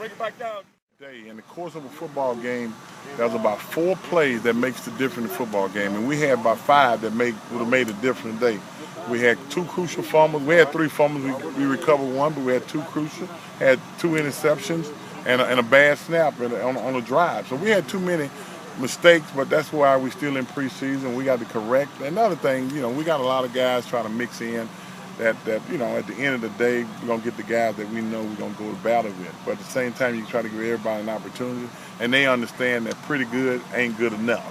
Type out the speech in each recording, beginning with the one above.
Break it back down. In the course of a football game, there's about 4 plays that makes the difference in the football game, and we had about 5 that would have made a difference today. We had 2 crucial fumbles. We had 3 fumbles. We recovered 1, but we had 2 crucial. Had 2 interceptions and a bad snap on a drive. So we had too many mistakes, but that's why we're still in preseason. We got to correct. Another thing, we got a lot of guys trying to mix in. That at the end of the day, we're going to get the guys that we know we're going to go to battle with. But at the same time, you try to give everybody an opportunity, and they understand that pretty good ain't good enough.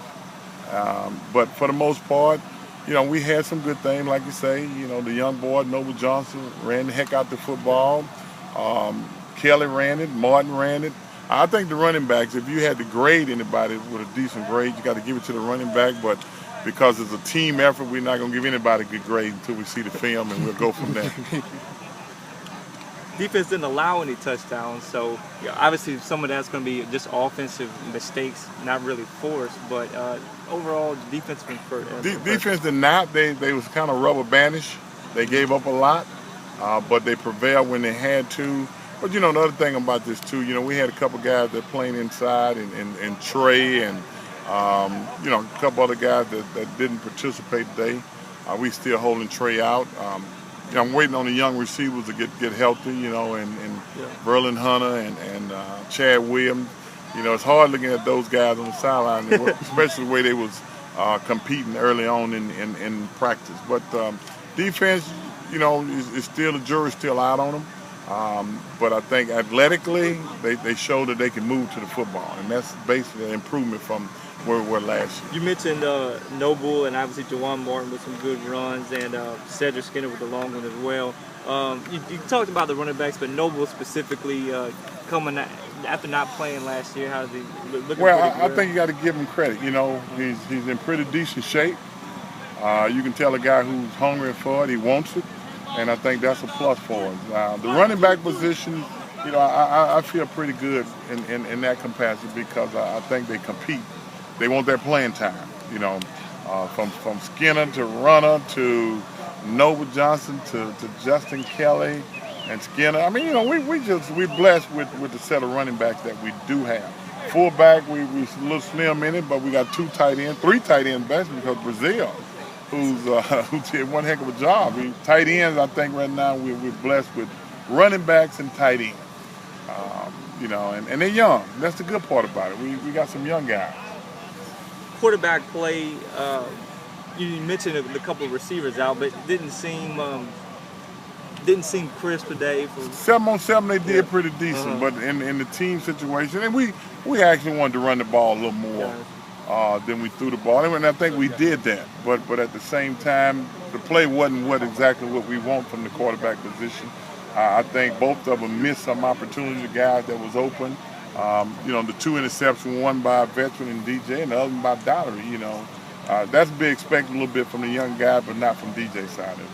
But for the most part, we had some good things, like you say. The young boy, Noble Johnson, ran the heck out the football. Kelly ran it. Martin ran it. I think the running backs, if you had to grade anybody with a decent grade, you got to give it to the running back. But because it's a team effort, we're not going to give anybody a good grade until we see the film, and we'll go from there. Defense didn't allow any touchdowns, so obviously some of that's going to be just offensive mistakes, not really forced. But overall, defense been defense did not. They was kind of rubber bandish. They gave up a lot, but they prevailed when they had to. But the other thing about this too, we had a couple guys that playing inside, and Trey and a couple other guys that didn't participate today. We still holding Trey out. I'm waiting on the young receivers to get healthy, and Verlin Hunter and Chad Williams. It's hard looking at those guys on the sideline, especially the way they was competing early on in practice. But defense, is still, the jury's still out on them. But I think athletically, they showed that they can move to the football, and that's basically an improvement from where we were last year. You mentioned Noble and obviously Juwan Martin with some good runs, and Cedric Skinner with the long one as well. You talked about the running backs, but Noble specifically coming after not playing last year. How's he looking? Well, I think you got to give him credit. He's in pretty decent shape. You can tell a guy who's hungry for it, he wants it, and I think that's a plus for him. The running back position, I feel pretty good in that capacity because I think they compete. They want their playing time, from Skinner to Runner to Noble Johnson to Justin Kelly and Skinner. I mean, we're blessed with the set of running backs that we do have. Fullback, we a little slim in it, but we got 3 tight ends best because Brazil, who did one heck of a job. Tight ends, I think right now we're blessed with running backs and tight ends. And they're young. That's the good part about it. We got some young guys. Quarterback play, you mentioned a couple of receivers out, but didn't seem crisp today. 7-on-7, they did pretty decent, but in the team situation, and we actually wanted to run the ball a little more than we threw the ball, and I think we did that. But at the same time, the play wasn't exactly what we want from the quarterback position. I think both of them missed some opportunity. The guys that was open. The 2 interceptions, one by a veteran and DJ, and the other one by Dottery. That's to be expected a little bit from the young guy, but not from DJ's side of it.